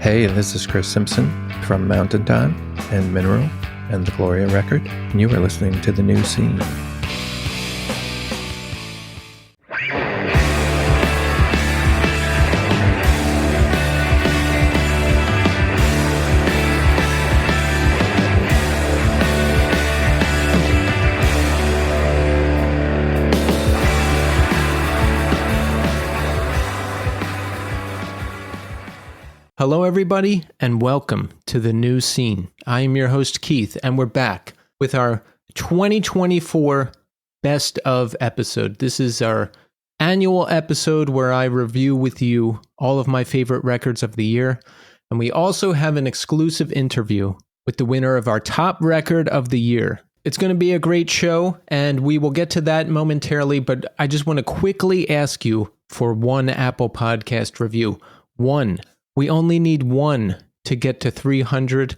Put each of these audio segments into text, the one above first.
Hey, this is Chris Simpson from Mountain Time and Mineral and the Gloria record, and you are listening to The New Scene. Hello, everybody, and welcome to The New Scene. I am your host, Keith, and we're back with our 2024 Best of episode. This is our annual episode where I review with you all of my favorite records of the year. And we also have an exclusive interview with the winner of our top record of the year. It's going to be a great show, and we will get to that momentarily, but I just want to quickly ask you for one Apple Podcast review. One. We only need one to get to 300.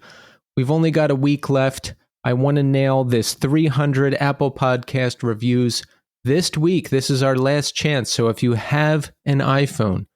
We've only got a week left. I want to nail this 300 Apple Podcast reviews this week. This is our last chance. So if you have an iPhone,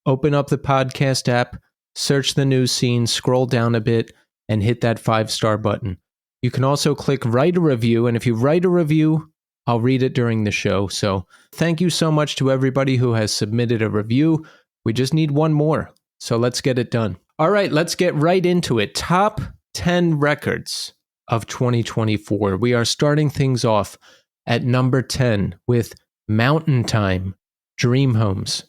open up the podcast app, search The New Scene, scroll down a bit, and hit that 5-star button. You can also click write a review. And if you write a review, I'll read it during the show. So thank you so much to everybody who has submitted a review. We just need one more. So let's get it done. All right, let's get right into it. Top 10 records of 2024. We are starting things off at number 10 with Mountain Time, Dream Homes.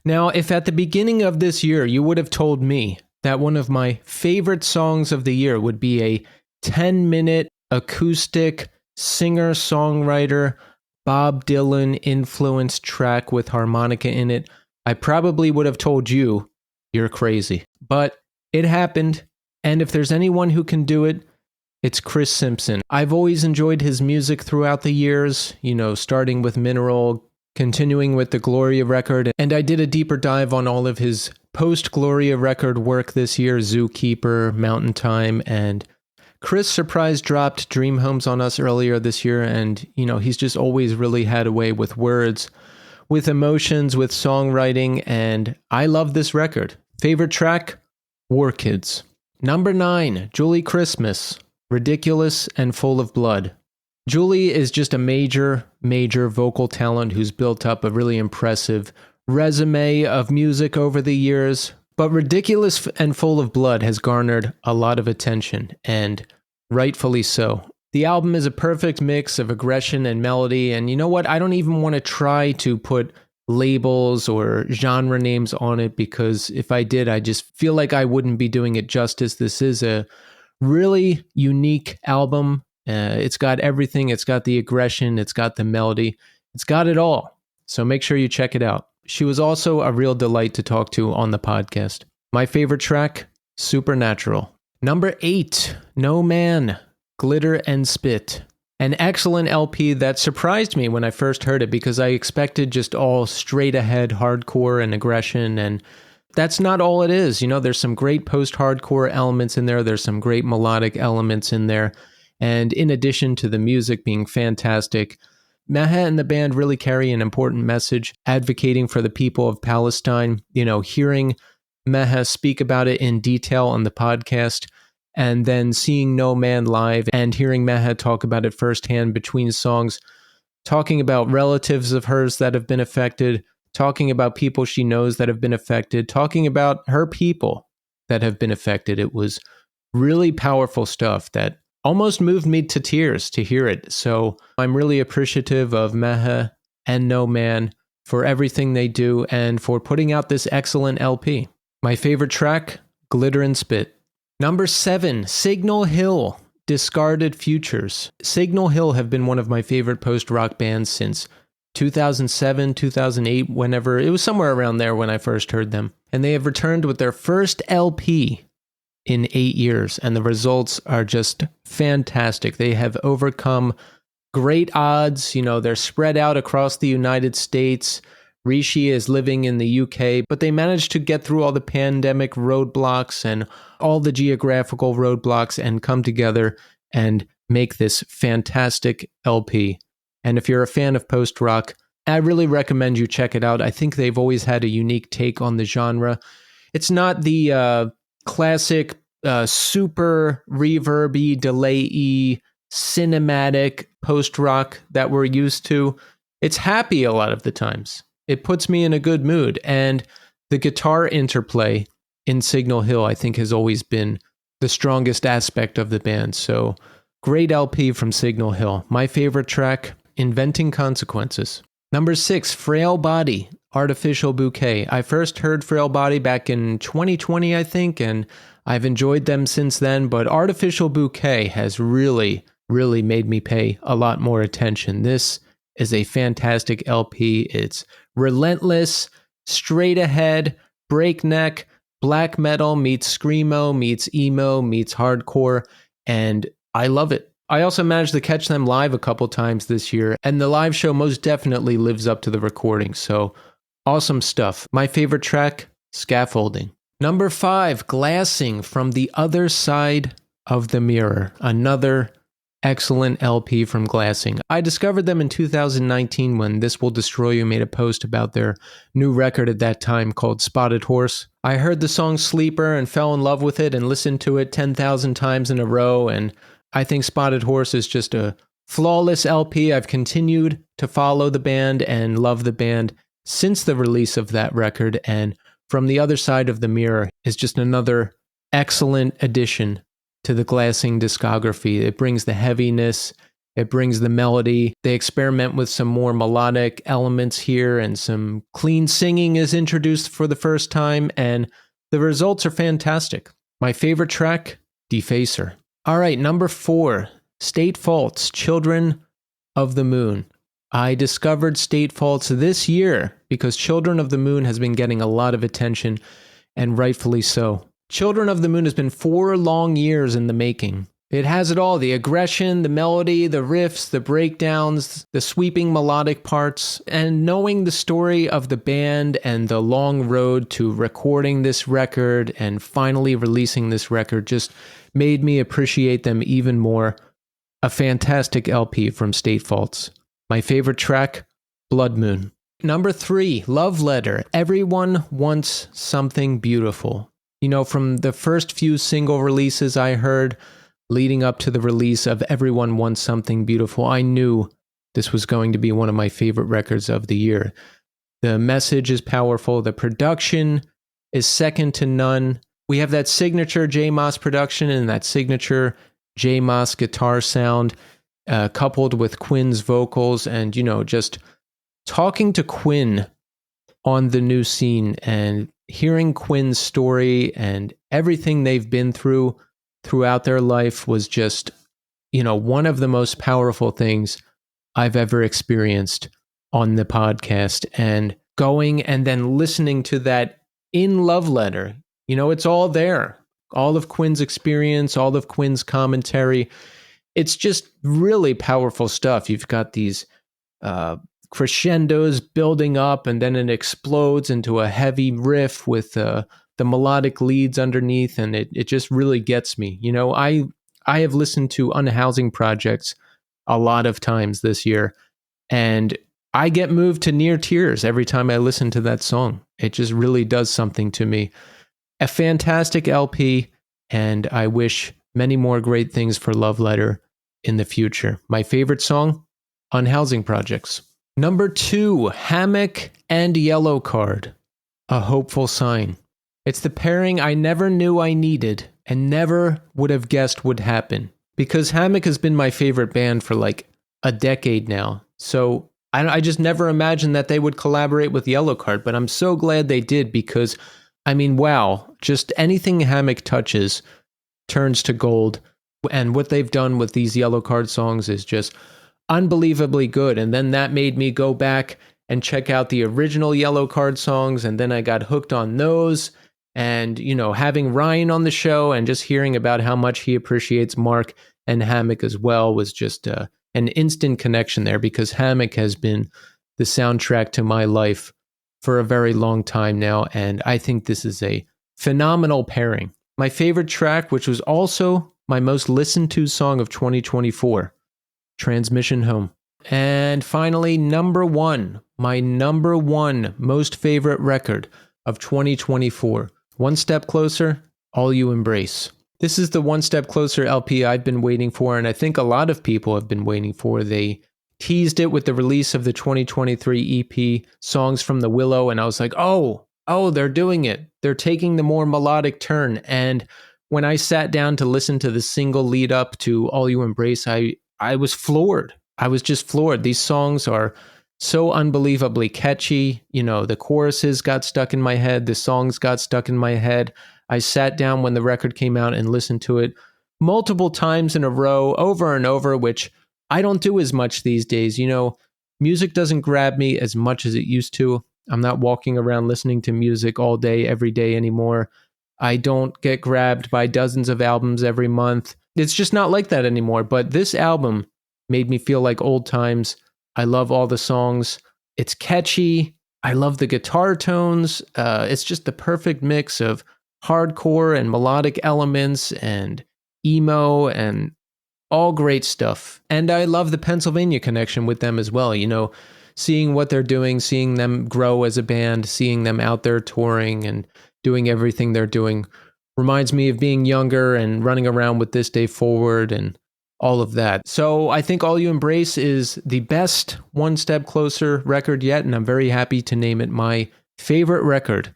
Now, if at the beginning of this year you would have told me that one of my favorite songs of the year would be a 10-minute acoustic singer-songwriter Bob Dylan influenced track with harmonica in it, I probably would have told you you're crazy. But it happened, and if there's anyone who can do it, it's Chris Simpson. I've always enjoyed his music throughout the years, starting with Mineral, continuing with the Gloria record, and I did a deeper dive on all of his post-Gloria record work this year, Zookeeper, Mountain Time, and Chris surprise dropped Dream Homes on us earlier this year, and, he's just always really had a way with words, with emotions, with songwriting, and I love this record. Favorite track? War Kids. Number 9, Julie Christmas, Ridiculous and Full of Blood. Julie is just a major vocal talent who's built up a really impressive resume of music over the years, but Ridiculous and Full of Blood has garnered a lot of attention, and rightfully so. The album is a perfect mix of aggression and melody, and you know what? I don't even want to try to put labels or genre names on it, because if I did, I just feel like I wouldn't be doing it justice. This is a really unique album. It's got everything. It's got the aggression. It's got the melody. It's got it all. So make sure you check it out. She was also a real delight to talk to on the podcast. My favorite track, Supernatural. Number 8, No Man, Glitter and Spit. An excellent LP that surprised me when I first heard it, because I expected just all straight ahead hardcore and aggression, and that's not all it is. There's some great post-hardcore elements in there. There's some great melodic elements in there. And in addition to the music being fantastic, Meha and the band really carry an important message, advocating for the people of Palestine. Hearing Meha speak about it in detail on the podcast, and then seeing No Man live and hearing Meha talk about it firsthand between songs, talking about relatives of hers that have been affected, talking about people she knows that have been affected, talking about her people that have been affected. It was really powerful stuff that almost moved me to tears to hear it. So I'm really appreciative of Meha and No Man for everything they do and for putting out this excellent LP. My favorite track, Glitter and Spit. Number 7, Signal Hill, Discarded Futures. Signal Hill have been one of my favorite post-rock bands since 2007, 2008, whenever. It was somewhere around there when I first heard them. And they have returned with their first LP in 8 years, and the results are just fantastic. They have overcome great odds. They're spread out across the United States. Rishi is living in the UK, but they managed to get through all the pandemic roadblocks and all the geographical roadblocks and come together and make this fantastic LP. And if you're a fan of post-rock, I really recommend you check it out. I think they've always had a unique take on the genre. It's not the classic, super reverby, delay-y, cinematic post-rock that we're used to. It's happy a lot of the times. It puts me in a good mood. And the guitar interplay in Signal Hill, I think, has always been the strongest aspect of the band. So great LP from Signal Hill. My favorite track, Inventing Consequences. Number 6, Frail Body, Artificial Bouquet. I first heard Frail Body back in 2020, I think, and I've enjoyed them since then, but Artificial Bouquet has really made me pay a lot more attention. This is a fantastic LP. It's relentless, straight ahead, breakneck, black metal meets screamo, meets emo, meets hardcore, and I love it. I also managed to catch them live a couple times this year, and the live show most definitely lives up to the recording, so awesome stuff. My favorite track, Scaffolding. Number 5, Glassing, From the Other Side of the Mirror. Another excellent LP from Glassing. I discovered them in 2019 when This Will Destroy You made a post about their new record at that time called Spotted Horse. I heard the song Sleeper and fell in love with it and listened to it 10,000 times in a row, and I think Spotted Horse is just a flawless LP. I've continued to follow the band and love the band since the release of that record, and From the Other Side of the Mirror is just another excellent addition to the Glassing discography. It brings the heaviness, it brings the melody. They experiment with some more melodic elements here, and some clean singing is introduced for the first time, and the results are fantastic. My favorite track, Defacer. All right, number 4, State Faults, Children of the Moon. I discovered State Faults this year because Children of the Moon has been getting a lot of attention, and rightfully so. Children of the Moon has been 4 long years in the making. It has it all, the aggression, the melody, the riffs, the breakdowns, the sweeping melodic parts, and knowing the story of the band and the long road to recording this record and finally releasing this record just made me appreciate them even more. A fantastic LP from State Faults. My favorite track, Blood Moon. Number 3, Love Letter, Everyone Wants Something Beautiful. You know, from the first few single releases I heard leading up to the release of Everyone Wants Something Beautiful, I knew this was going to be one of my favorite records of the year. The message is powerful. The production is second to none. We have that signature J. Moss production and that signature J. Moss guitar sound coupled with Quinn's vocals, and, you know, just talking to Quinn on the New Scene and hearing Quinn's story and everything they've been through throughout their life was just, you know, one of the most powerful things I've ever experienced on the podcast. And going and then listening to that in Love Letter, you know, it's all there. All of Quinn's experience, all of Quinn's commentary. It's just really powerful stuff. You've got these crescendos building up, and then it explodes into a heavy riff with the melodic leads underneath, and it just really gets me. You know, I have listened to Unhousing Projects a lot of times this year, and I get moved to near tears every time I listen to that song. It just really does something to me. A fantastic LP, and I wish many more great things for Love Letter in the future. My favorite song, Unhousing Projects. Number 2, Hammock and Yellow Card, A Hopeful Sign. It's the pairing I never knew I needed and never would have guessed would happen, because Hammock has been my favorite band for like a decade now. So I just never imagined that they would collaborate with Yellow Card, but I'm so glad they did, because, I mean, wow, just anything Hammock touches turns to gold. And what they've done with these Yellow Card songs is just unbelievably good. And then that made me go back and check out the original Yellow Card songs, and then I got hooked on those. And, you know, having Ryan on the show and just hearing about how much he appreciates Mark and Hammock as well was just an instant connection there, because Hammock has been the soundtrack to my life for a very long time now, and I think this is a phenomenal pairing. My favorite track, which was also my most listened to song of 2024, Transmission Home. And finally, number 1, my number 1 most favorite record of 2024, One Step Closer, All You Embrace. This is the One Step Closer LP I've been waiting for, and I think a lot of people have been waiting for. They teased it with the release of the 2023 EP, Songs from the Willow, and I was like, oh, they're doing it. They're taking the more melodic turn. And when I sat down to listen to the single lead up to All You Embrace, I was floored. I was just floored. These songs are so unbelievably catchy. You know, the choruses got stuck in my head. The songs got stuck in my head. I sat down when the record came out and listened to it multiple times in a row, over and over, which I don't do as much these days. You know, music doesn't grab me as much as it used to. I'm not walking around listening to music all day, every day anymore. I don't get grabbed by dozens of albums every month. It's just not like that anymore. But this album made me feel like old times. I love all the songs. It's catchy. I love the guitar tones. It's just the perfect mix of hardcore and melodic elements and emo and all great stuff. And I love the Pennsylvania connection with them as well. You know, seeing what they're doing, seeing them grow as a band, seeing them out there touring and doing everything they're doing reminds me of being younger and running around with This Day Forward and all of that. So I think All You Embrace is the best One Step Closer record yet, and I'm very happy to name it my favorite record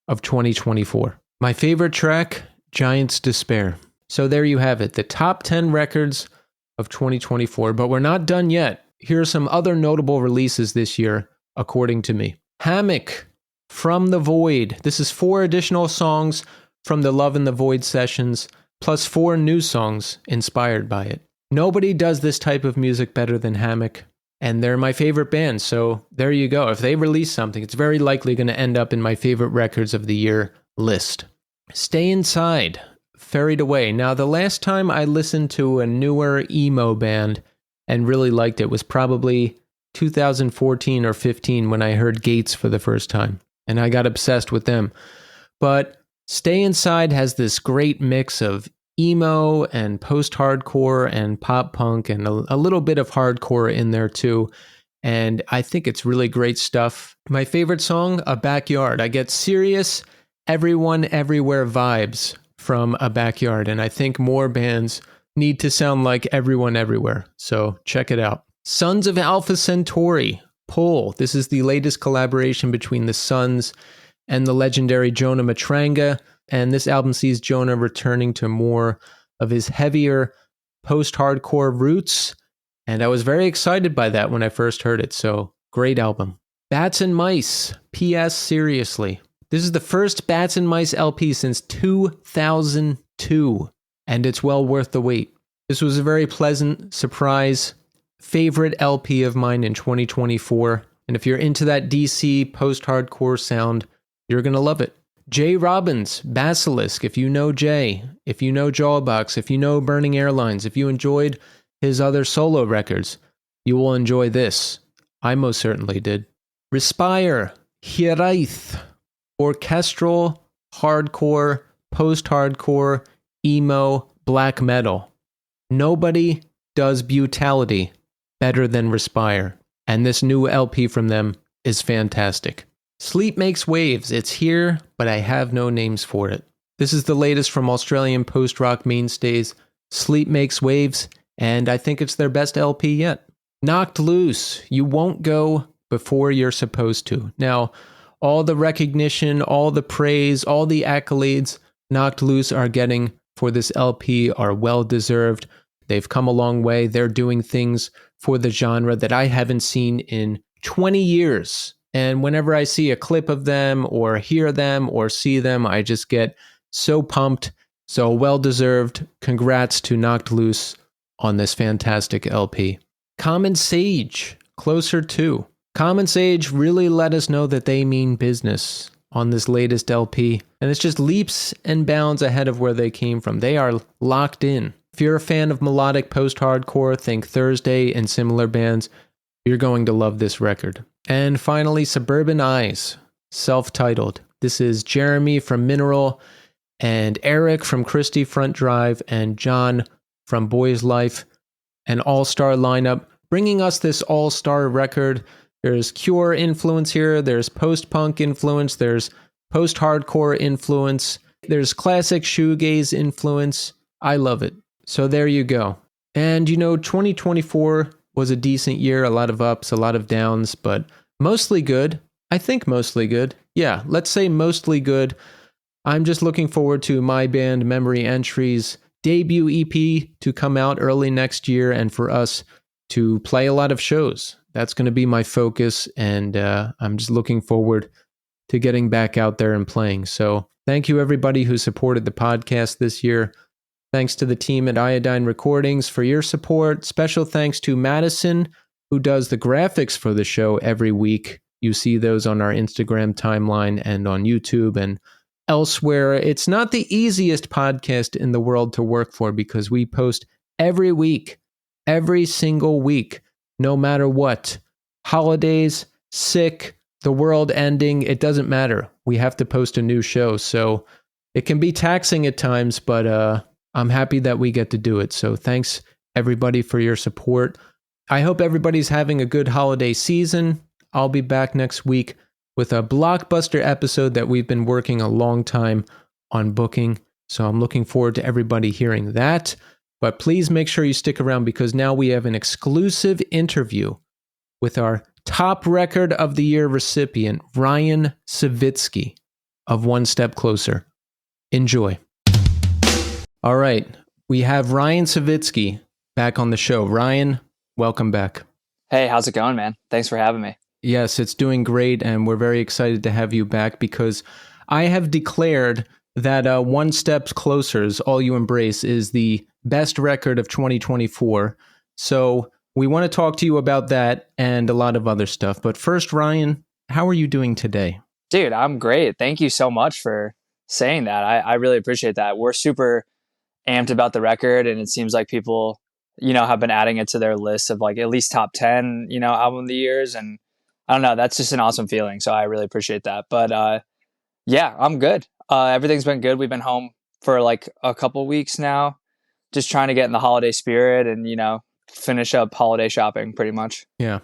of 2024. My favorite track, Giant's Despair. So there you have it, the top 10 records of 2024, but we're not done yet. Here are some other notable releases this year, according to me. Hammock, From the Void. This is 4 additional songs from the Love in the Void sessions, plus 4 new songs inspired by it. Nobody does this type of music better than Hammock, and they're my favorite band, so there you go. If they release something, it's very likely going to end up in my favorite records of the year list. Stay Inside, Ferried Away. Now, the last time I listened to a newer emo band and really liked it was probably 2014 or 15 when I heard Gates for the first time, and I got obsessed with them. But Stay Inside has this great mix of emo and post-hardcore and pop punk and a little bit of hardcore in there too. And I think it's really great stuff. My favorite song, A Backyard. I get serious Everyone Everywhere vibes from A Backyard. And I think more bands need to sound like Everyone Everywhere. So check it out. Sons of Alpha Centauri, Pull. This is the latest collaboration between the Sons and the legendary Jonah Matranga. And this album sees Jonah returning to more of his heavier post-hardcore roots. And I was very excited by that when I first heard it. So great album. Bats and Mice, P.S. Seriously. This is the first Bats and Mice LP since 2002. And it's well worth the wait. This was a very pleasant surprise. Favorite LP of mine in 2024. And if you're into that DC post-hardcore sound, you're going to love it. Jay Robbins, Basilisk, if you know Jay, if you know Jawbox, if you know Burning Airlines, if you enjoyed his other solo records, you will enjoy this. I most certainly did. Respire, Hiraith, orchestral, hardcore, post-hardcore, emo, black metal. Nobody does Brutality better than Respire, and this new LP from them is fantastic. Sleep Makes Waves. It's here, but I have no names for it. This is the latest from Australian post-rock mainstays, Sleep Makes Waves, and I think it's their best LP yet. Knocked Loose. You won't go before you're supposed to. Now, all the recognition, all the praise, all the accolades Knocked Loose are getting for this LP are well-deserved. They've come a long way. They're doing things for the genre that I haven't seen in 20 years. And whenever I see a clip of them or hear them or see them, I just get so pumped. So well-deserved. Congrats to Knocked Loose on this fantastic LP. Common Sage, Closer To. Common Sage really let us know that they mean business on this latest LP. And it's just leaps and bounds ahead of where they came from. They are locked in. If you're a fan of melodic post-hardcore, think Thursday and similar bands, you're going to love this record. And finally, Suburban Eyes, self-titled. This is Jeremy from Mineral and Eric from Christie Front Drive and John from Boys Life, an all-star lineup, bringing us this all-star record. There's Cure influence here, there's post-punk influence, there's post-hardcore influence. There's classic shoegaze influence. I love it. So there you go. And 2024 was a decent year, a lot of ups, a lot of downs, but mostly good. I think mostly good. Yeah, let's say mostly good. I'm just looking forward to my band Memory Entry's debut EP to come out early next year and for us to play a lot of shows. That's going to be my focus, and I'm just looking forward to getting back out there and playing. So thank you everybody who supported the podcast this year. Thanks to the team at Iodine Recordings for your support. Special thanks to Madison, who does the graphics for the show every week. You see those on our Instagram timeline and on YouTube and elsewhere. It's not the easiest podcast in the world to work for because we post every week, every single week, no matter what. Holidays, sick, the world ending, it doesn't matter. We have to post a new show. So it can be taxing at times, but I'm happy that we get to do it. So thanks everybody for your support. I hope everybody's having a good holiday season. I'll be back next week with a blockbuster episode that we've been working a long time on booking. So I'm looking forward to everybody hearing that. But please make sure you stick around because now we have an exclusive interview with our top record of the year recipient, Ryan Savitski of One Step Closer. Enjoy. All right, we have Ryan Savitski back on the show. Ryan, welcome back. Hey, how's it going, man? Thanks for having me. Yes, it's doing great, and we're very excited to have you back because I have declared that One Step Closer's All You Embrace is the best record of 2024. So we want to talk to you about that and a lot of other stuff. But first, Ryan, how are you doing today? Dude, I'm great. Thank you so much for saying that. I really appreciate that. We're super amped about the record, and it seems like people, have been adding it to their list of like at least top 10, album of the years. And I don't know, that's just an awesome feeling. So I really appreciate that. But yeah, I'm good. Everything's been good. We've been home for like a couple weeks now, just trying to get in the holiday spirit and, finish up holiday shopping pretty much. Yeah.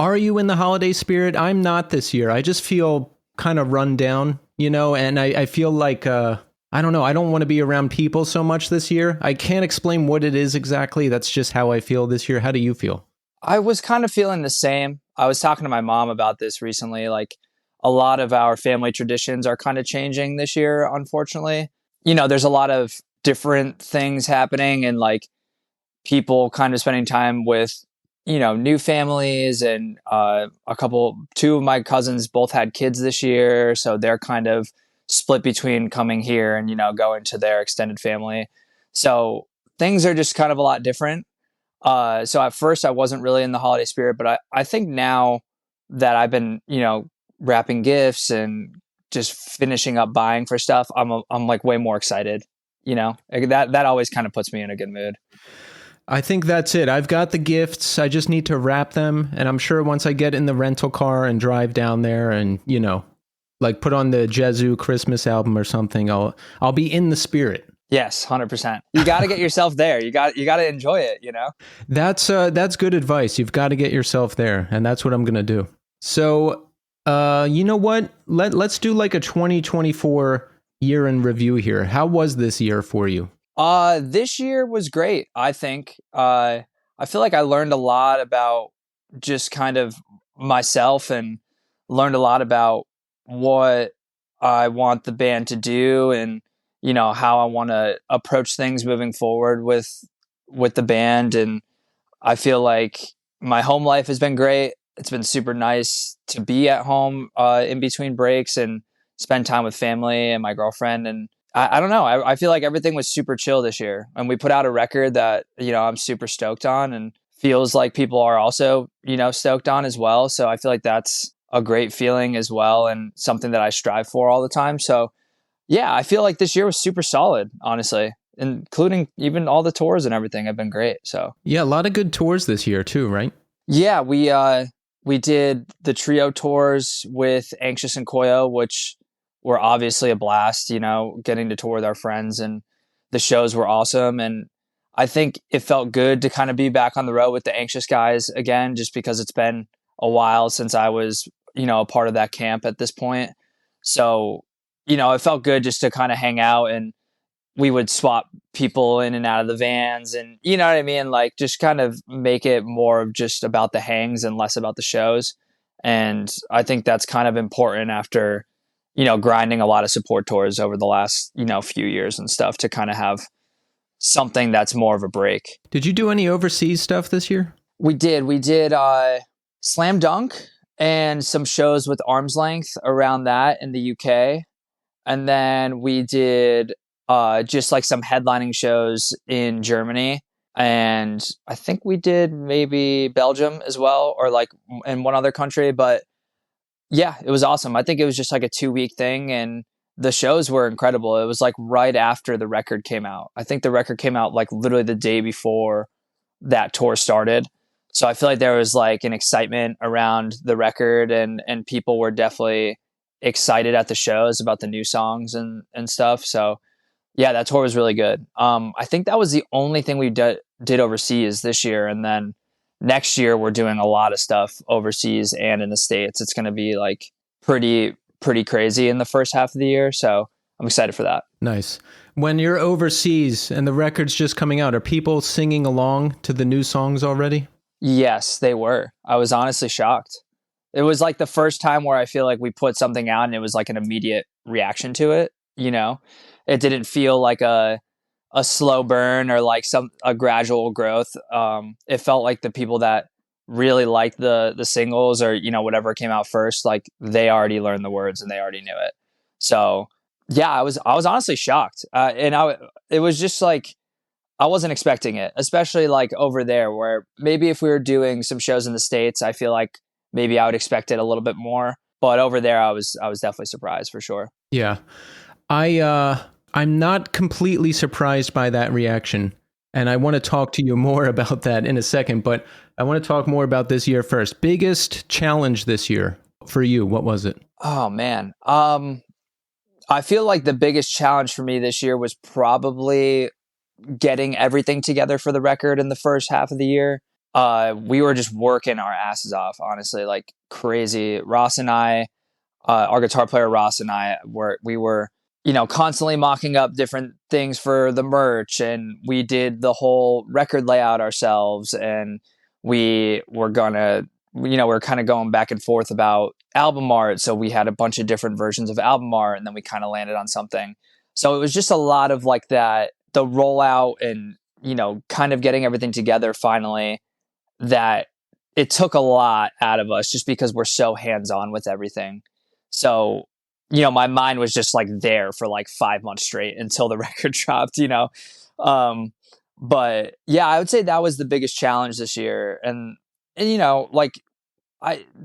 Are you in the holiday spirit? I'm not this year. I just feel kind of run down, and I feel like, I don't know. I don't want to be around people so much this year. I can't explain what it is exactly. That's just how I feel this year. How do you feel? I was kind of feeling the same. I was talking to my mom about this recently. Like a lot of our family traditions are kind of changing this year, unfortunately. There's a lot of different things happening and like people kind of spending time with, new families and two of my cousins both had kids this year. So they're kind of split between coming here and, going to their extended family. So things are just kind of a lot different. So at first I wasn't really in the holiday spirit, but I think now that I've been, wrapping gifts and just finishing up buying for stuff, I'm like way more excited, that always kind of puts me in a good mood. I think that's it. I've got the gifts. I just need to wrap them. And I'm sure once I get in the rental car and drive down there and, like put on the Jesu Christmas album or something, I'll be in the spirit. Yes, 100%. You got to get yourself there. You got to enjoy it, That's good advice. You've got to get yourself there, and that's what I'm going to do. So, you know what? Let's do like a 2024 year in review here. How was this year for you? This year was great, I think. I feel like I learned a lot about just kind of myself and learned a lot about what I want the band to do and how I want to approach things moving forward with the band. And I feel like my home life has been great. It's been super nice to be at home in between breaks and spend time with family and my girlfriend. And I don't know. I feel like everything was super chill this year. And we put out a record that, I'm super stoked on and feels like people are also, stoked on as well. So I feel like that's a great feeling as well and something that I strive for all the time. So yeah, I feel like this year was super solid, honestly, including even all the tours and everything have been great. So yeah, a lot of good tours this year too, right? Yeah, we did the trio tours with Anxious and Koyo, which were obviously a blast, getting to tour with our friends, and the shows were awesome. And I think it felt good to kind of be back on the road with the Anxious guys again, just because it's been a while since I was, a part of that camp at this point. So it felt good just to kind of hang out, and we would swap people in and out of the vans, and you know what I mean? Like just kind of make it more of just about the hangs and less about the shows. And I think that's kind of important after, grinding a lot of support tours over the last, few years and stuff, to kind of have something that's more of a break. Did you do any overseas stuff this year? We did. We did Slam Dunk and some shows with Arm's Length around that in the UK. And then we did just like some headlining shows in Germany. And I think we did maybe Belgium as well, or like in one other country. But yeah, it was awesome. I think it was just like a 2-week thing, and the shows were incredible. It was like right after the record came out. I think the record came out like literally the day before that tour started. So I feel like there was like an excitement around the record, and people were definitely excited at the shows about the new songs and stuff. So yeah, that tour was really good. I think that was the only thing we did overseas this year. And then next year we're doing a lot of stuff overseas and in the States. It's going to be like pretty crazy in the first half of the year. So I'm excited for that. Nice. When you're overseas and the record's just coming out, are people singing along to the new songs already? Yes, they were. I was honestly shocked. It was like the first time where I feel like we put something out and it was like an immediate reaction to it. It didn't feel like a slow burn or like a gradual growth. It felt like the people that really liked the singles, or whatever came out first, like they already learned the words and they already knew it. So yeah, I was honestly shocked, and it was just like I wasn't expecting it, especially like over there, where maybe if we were doing some shows in the States, I feel like maybe I would expect it a little bit more. But over there, I was definitely surprised for sure. Yeah, I'm not completely surprised by that reaction, and I want to talk to you more about that in a second, but I want to talk more about this year first. Biggest challenge this year for you, what was it? Oh, man. I feel like the biggest challenge for me this year was probably getting everything together for the record in the first half of the year. We were just working our asses off, honestly, like crazy. Ross and I, our guitar player Ross and I, we were constantly mocking up different things for the merch, and we did the whole record layout ourselves, and we were we're kind of going back and forth about album art. So we had a bunch of different versions of album art, and then we kind of landed on something. So it was just a lot of like that, the rollout and, kind of getting everything together finally, that it took a lot out of us just because we're so hands-on with everything. So my mind was just like there for like 5 months straight until the record dropped, But yeah, I would say that was the biggest challenge this year. And like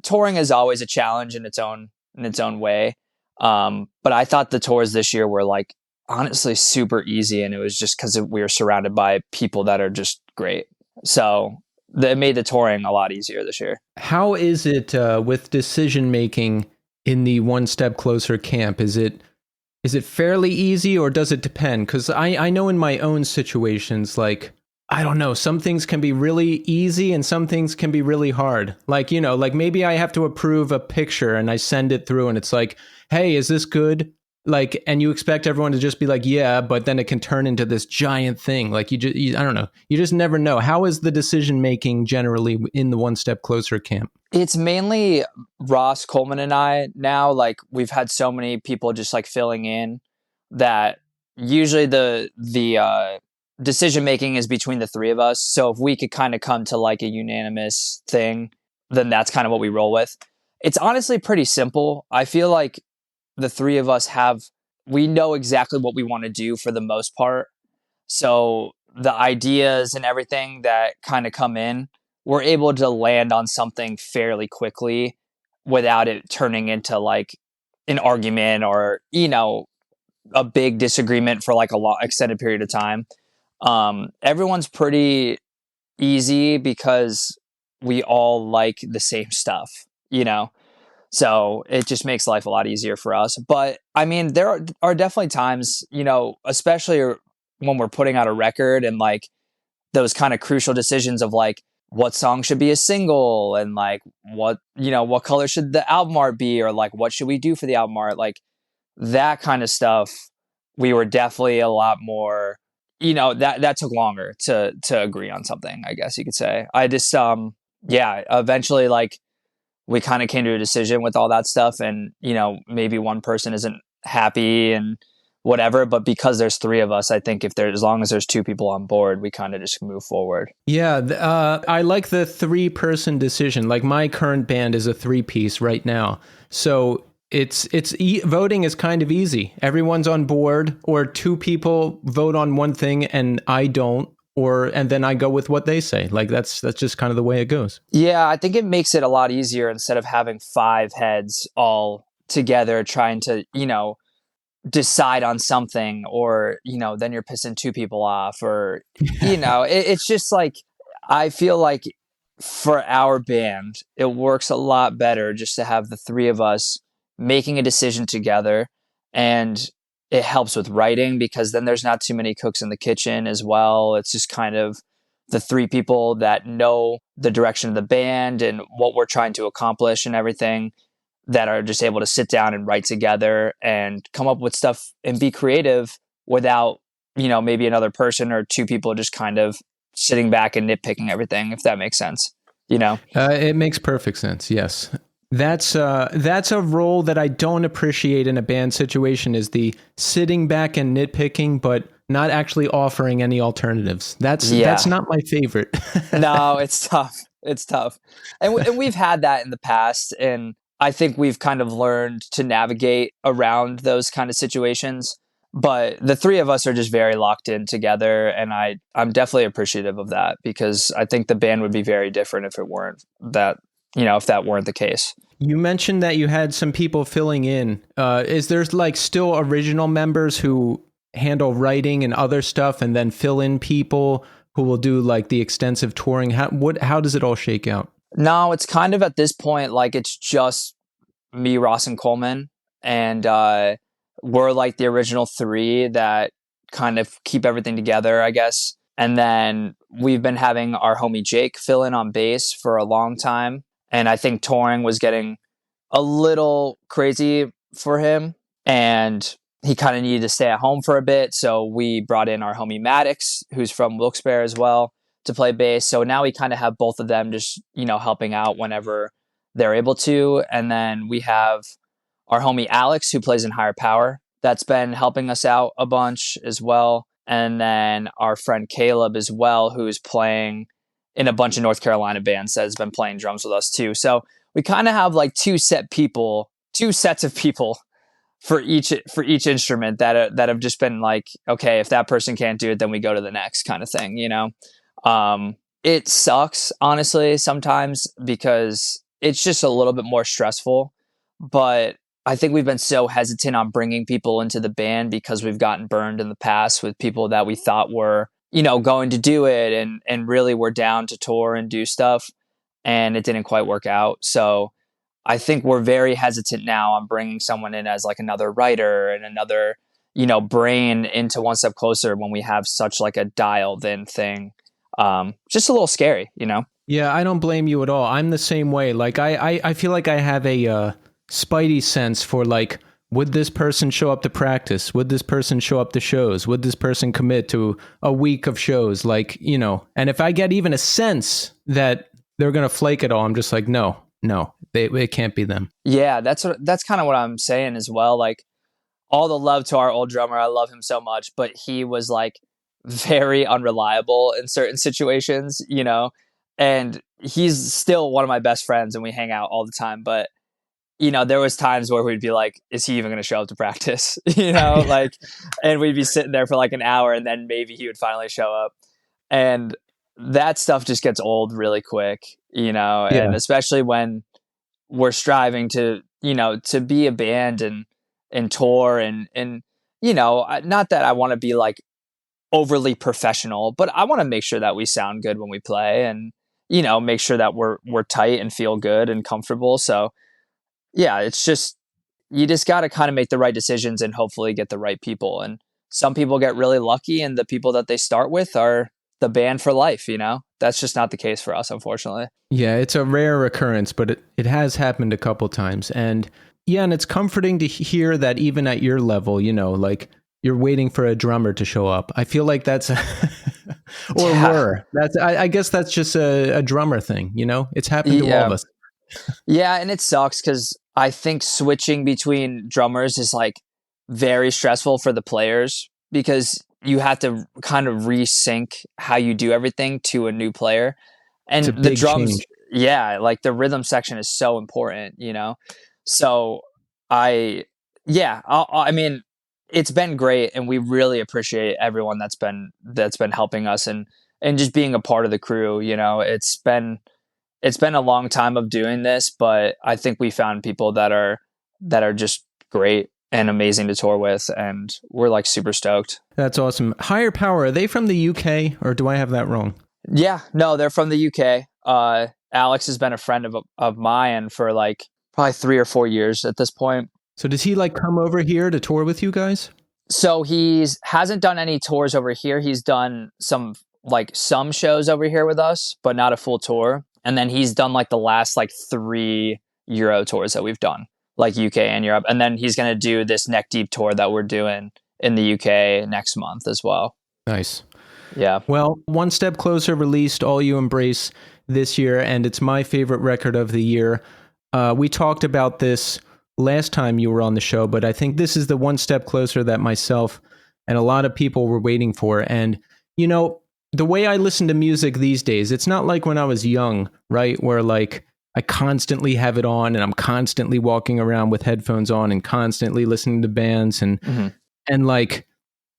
touring is always a challenge in its own way. But I thought the tours this year were like honestly super easy. And it was just because we were surrounded by people that are just great. So it made the touring a lot easier this year. How is it with decision making in the One Step Closer camp? Is it fairly easy, or does it depend? Because I know in my own situations, like, I don't know, some things can be really easy and some things can be really hard. Like, like maybe I have to approve a picture and I send it through and it's like, hey, is this good? Like, and you expect everyone to just be like, yeah, but then it can turn into this giant thing. Like I don't know. You just never know. How is the decision making generally in the One Step Closer camp? It's mainly Ross, Coleman, and I now. Like we've had so many people just like filling in that usually the decision making is between the three of us. So if we could kind of come to like a unanimous thing, then that's kind of what we roll with. It's honestly pretty simple. I feel like the three of us we know exactly what we want to do for the most part. So the ideas and everything that kind of come in, we're able to land on something fairly quickly without it turning into like an argument or, a big disagreement for like a long extended period of time. Everyone's pretty easy because we all like the same stuff, So it just makes life a lot easier for us. But I mean, there are definitely times, especially when we're putting out a record and like those kind of crucial decisions of like what song should be a single and like what color should the album art be, or like what should we do for the album art? Like that kind of stuff, we were definitely a lot more, that took longer to agree on something, I guess you could say. I just, eventually, like, we kind of came to a decision with all that stuff, and, maybe one person isn't happy and whatever, but because there's three of us, I think as long as there's two people on board, we kind of just move forward. Yeah, I like the 3-person decision. Like, my current band is a 3-piece right now, so voting is kind of easy. Everyone's on board, or 2 people vote on one thing and I don't, and then I go with what they say. Like, that's just kind of the way it goes. Yeah, I think it makes it a lot easier instead of having 5 heads all together trying to, decide on something, or, then you're pissing 2 people off, or, it's just like, I feel like for our band, it works a lot better just to have the 3 of us making a decision together, and it helps with writing because then there's not too many cooks in the kitchen as well. It's just kind of the 3 people that know the direction of the band and what we're trying to accomplish and everything, that are just able to sit down and write together and come up with stuff and be creative without, maybe another person or 2 people just kind of sitting back and nitpicking everything, if that makes sense. It makes perfect sense. Yes. That's a role that I don't appreciate in a band situation, is the sitting back and nitpicking, but not actually offering any alternatives. That's not my favorite. No, it's tough. It's tough. And we've had that in the past, and I think we've kind of learned to navigate around those kind of situations. But the 3 of us are just very locked in together, and I'm definitely appreciative of that, because I think the band would be very different if it weren't that, if that weren't the case. You mentioned that you had some people filling in. Is there like still original members who handle writing and other stuff, and then fill in people who will do like the extensive touring? How does it all shake out? No, it's kind of at this point, like, it's just me, Ross, and Coleman. And we're like the original 3 that kind of keep everything together, I guess. And then we've been having our homie Jake fill in on bass for a long time. And I think touring was getting a little crazy for him, and he kind of needed to stay at home for a bit. So we brought in our homie Maddox, who's from Wilkes-Barre as well, to play bass. So now we kind of have both of them just, helping out whenever they're able to. And then we have our homie Alex, who plays in Higher Power, that's been helping us out a bunch as well. And then our friend Caleb as well, who's playing in a bunch of North Carolina bands, that has been playing drums with us too. So we kind of have like 2 sets of people for each instrument that have just been like, okay, if that person can't do it, then we go to the next kind of thing, It sucks, honestly, sometimes, because it's just a little bit more stressful. But I think we've been so hesitant on bringing people into the band because we've gotten burned in the past with people that we thought were, going to do it and really were down to tour and do stuff, and it didn't quite work out. So I think we're very hesitant now on bringing someone in as like another writer and another, brain into One Step Closer when we have such like a dialed in thing. Just a little scary, Yeah, I don't blame you at all. I'm the same way. Like, I feel like I have a spidey sense for like, would this person show up to practice? Would this person show up to shows? Would this person commit to a week of shows? Like, and if I get even a sense that they're going to flake it all, I'm just like, no, it can't be them. Yeah, that's kind of what I'm saying as well. Like, all the love to our old drummer. I love him so much, but he was like very unreliable in certain situations, and he's still one of my best friends and we hang out all the time. But, there was times where we'd be like, is he even going to show up to practice? Like, and we'd be sitting there for like an hour, and then maybe he would finally show up. And that stuff just gets old really quick, and especially when we're striving to, to be a band and tour and, not that I want to be like overly professional, but I want to make sure that we sound good when we play, and, make sure that we're tight and feel good and comfortable. So yeah, it's just, you just got to kind of make the right decisions and hopefully get the right people. And some people get really lucky, and the people that they start with are the band for life, That's just not the case for us, unfortunately. Yeah, it's a rare occurrence, but it has happened a couple times. And Yeah, and it's comforting to hear that even at your level, like you're waiting for a drummer to show up. I feel like that's or Yeah. were. I guess that's just a drummer thing, It's happened to all of Yeah. us. Yeah, and it sucks because I think switching between drummers is like very stressful for the players because you have to kind of resync how you do everything to a new player. It's a And the big drums, change. yeah, like the rhythm section is so important. So I, yeah, I mean, it's been great, and we really appreciate everyone that's been helping us and just being a part of the crew. It's been a long time of doing this, but I think we found people that are just great and amazing to tour with, and we're like super stoked. That's awesome. Higher Power, are they from the UK or do I have that wrong? Yeah, no, they're from the UK. Alex has been a friend of mine for like probably 3 or 4 years at this point. So does he like come over here to tour with you guys? So he's hasn't done any tours over here. He's done some shows over here with us, but not a full tour. And then he's done like the last like 3 Euro tours that we've done, like UK and Europe. And then he's gonna do this Neck Deep tour that we're doing in the UK next month as well. Nice. Yeah. Well, One Step Closer released All You Embrace this year, and it's my favorite record of the year. We talked about this last time you were on the show, but I think this is the one step closer that myself and a lot of people were waiting for. And, the way I listen to music these days, it's not like when I was young, right? Where like I constantly have it on and I'm constantly walking around with headphones on and constantly listening to bands and like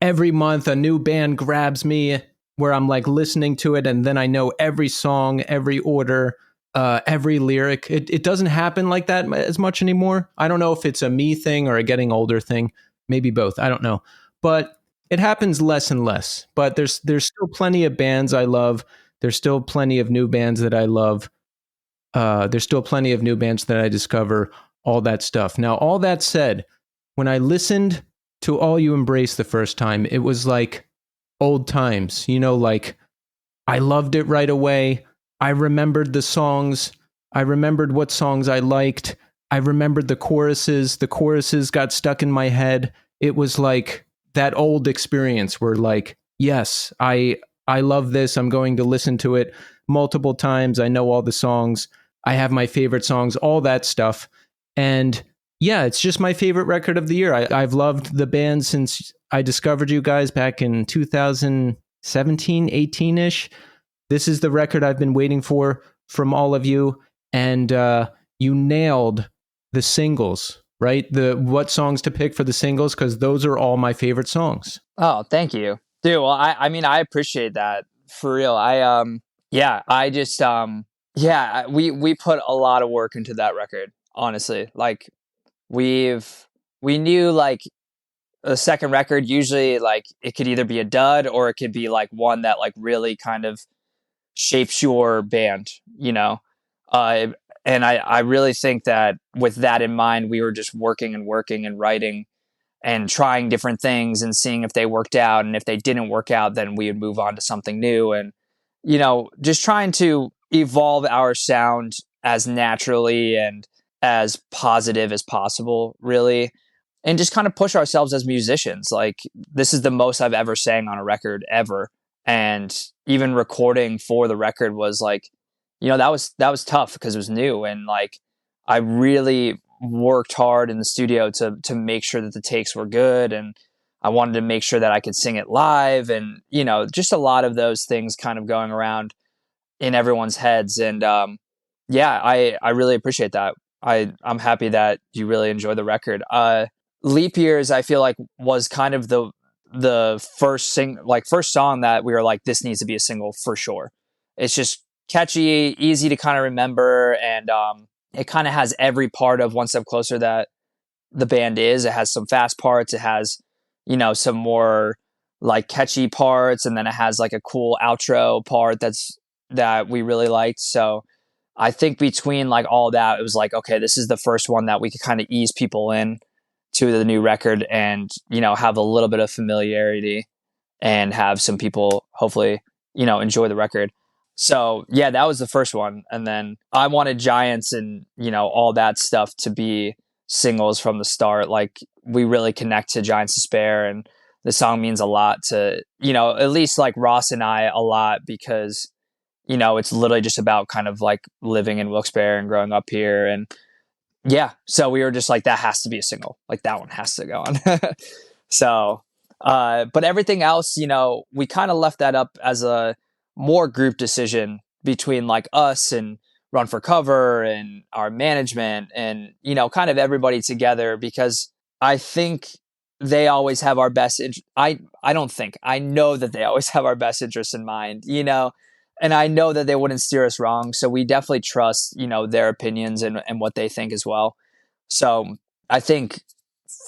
every month a new band grabs me where I'm like listening to it and then I know every song, every order, every lyric. It doesn't happen like that as much anymore. I don't know if it's a me thing or a getting older thing, maybe both. I don't know, but it happens less and less. But there's still plenty of bands I love. There's still plenty of new bands that I love. There's still plenty of new bands that I discover. All that stuff. Now, all that said, when I listened to All You Embrace the first time, it was like old times. Like I loved it right away. I remembered the songs. I remembered what songs I liked. I remembered the choruses. The choruses got stuck in my head. It was like that old experience where like, yes, I love this. I'm going to listen to it multiple times. I know all the songs. I have my favorite songs, all that stuff. And yeah, it's just my favorite record of the year. I've loved the band since I discovered you guys back in 2017, 18-ish. This is the record I've been waiting for from all of you. And you nailed the singles, right? What songs to pick for the singles, because those are all my favorite songs. Oh, thank you, dude. Well, I mean, I appreciate that for real. We put a lot of work into that record. Honestly, like we knew like the second record usually like it could either be a dud or it could be like one that like really kind of shapes your band. Uh, and I really think that with that in mind, we were just working and working and writing and trying different things and seeing if they worked out. And if they didn't work out, then we would move on to something new. And, just trying to evolve our sound as naturally and as positive as possible, really. And just kind of push ourselves as musicians. Like, this is the most I've ever sang on a record ever. And even recording for the record was like, that was tough because it was new. And like, I really worked hard in the studio to make sure that the takes were good, and I wanted to make sure that I could sing it live, and just a lot of those things kind of going around in everyone's heads. And I really appreciate that. I'm happy that you really enjoy the record. Leap Years, I feel like, was kind of the first song that we were like, this needs to be a single for sure. It's just catchy, easy to kind of remember, and it kind of has every part of One Step Closer that the band is. It has some fast parts. It has, some more like catchy parts, and then it has like a cool outro part that we really liked. So I think between like all that, it was like, okay, this is the first one that we could kind of ease people in to the new record and, have a little bit of familiarity and have some people hopefully, enjoy the record. So yeah, that was the first one. And then I wanted Giants and, all that stuff to be singles from the start. Like, we really connect to Giants Despair, and the song means a lot to, at least like Ross and I a lot, because, it's literally just about kind of like living in Wilkes-Barre and growing up here. And yeah, so we were just like, that has to be a single. Like, that one has to go on. So, but everything else, we kind of left that up as a more group decision between like us and Run for Cover and our management and, kind of everybody together, because I think they always have our best I don't think, I know that they always have our best interests in mind, and I know that they wouldn't steer us wrong. So we definitely trust, their opinions and what they think as well. So I think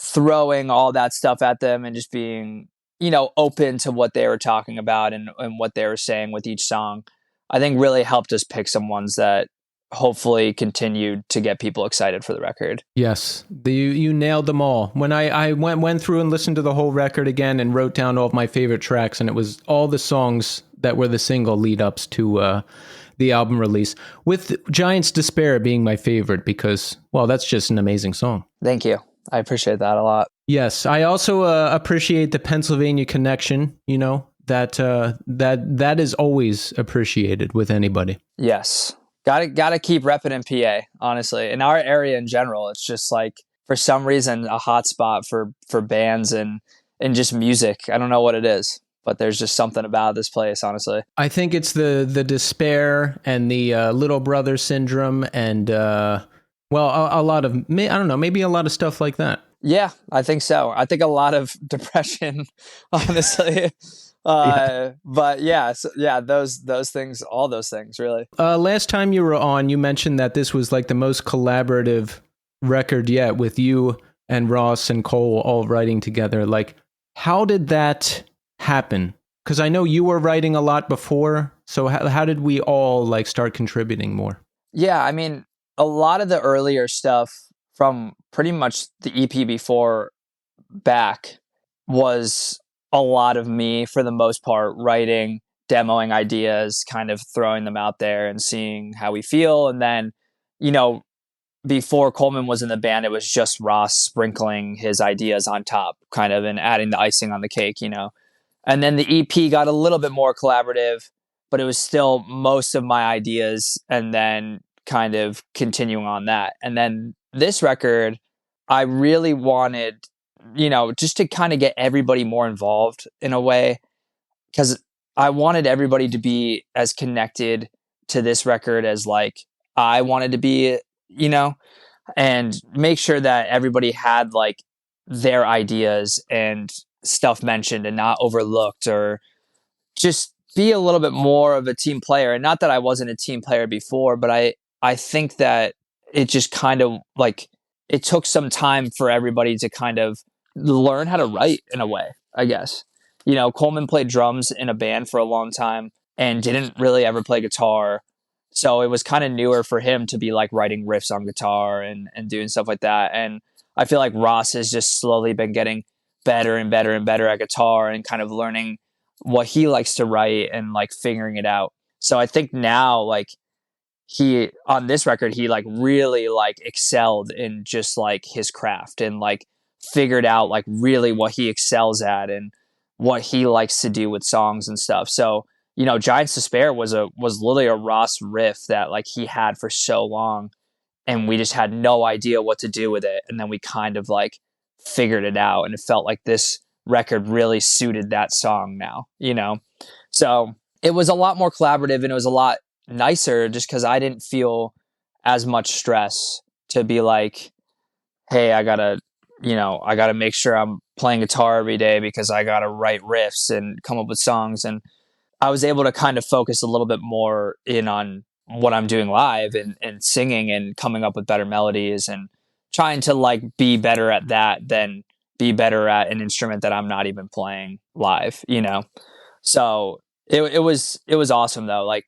throwing all that stuff at them and just being, open to what they were talking about and what they were saying with each song, I think really helped us pick some ones that hopefully continued to get people excited for the record. Yes, you nailed them all. When I went through and listened to the whole record again and wrote down all of my favorite tracks, and it was all the songs that were the single lead-ups to the album release, with Giants Despair being my favorite because, well, that's just an amazing song. Thank you. I appreciate that a lot. Yes, I also appreciate the Pennsylvania connection, that is always appreciated with anybody. Yes. Gotta keep repping in PA, honestly. In our area in general, it's just like, for some reason, a hot spot for bands and just music. I don't know what it is, but there's just something about this place, honestly. I think it's the despair and the little brother syndrome and, a lot of, I don't know, maybe a lot of stuff like that. Yeah, I think so. I think a lot of depression, honestly. But yeah, those things, all those things, really. Last time you were on, you mentioned that this was like the most collaborative record yet, with you and Ross and Cole all writing together. Like, how did that happen? Because I know you were writing a lot before. So how did we all like start contributing more? Yeah, I mean, a lot of the earlier stuff from pretty much the EP before back was a lot of me, for the most part, writing, demoing ideas, kind of throwing them out there and seeing how we feel. And then, before Coleman was in the band, it was just Ross sprinkling his ideas on top, kind of, and adding the icing on the cake, And then the EP got a little bit more collaborative, but it was still most of my ideas and then kind of continuing on that. And then this record, I really wanted, just to kind of get everybody more involved in a way, because I wanted everybody to be as connected to this record as like I wanted to be, and make sure that everybody had like their ideas and stuff mentioned and not overlooked, or just be a little bit more of a team player. And not that I wasn't a team player before, but I think that it just kind of like, it took some time for everybody to kind of learn how to write in a way, I guess. Coleman played drums in a band for a long time and didn't really ever play guitar. So it was kind of newer for him to be like writing riffs on guitar and doing stuff like that. And I feel like Ross has just slowly been getting better and better and better at guitar and kind of learning what he likes to write and like figuring it out. So I think now, like, he, on this record, he like really like excelled in just like his craft and like figured out like really what he excels at and what he likes to do with songs and stuff. So, Giants Despair was literally a Ross riff that like he had for so long, and we just had no idea what to do with it. And then we kind of like figured it out, and it felt like this record really suited that song now, So it was a lot more collaborative, and it was a lot nicer just because I didn't feel as much stress to be like, hey, I gotta make sure I'm playing guitar every day because I gotta write riffs and come up with songs. And I was able to kind of focus a little bit more in on what I'm doing live and singing and coming up with better melodies and trying to like be better at that than be better at an instrument that I'm not even playing live, So it was awesome though. Like,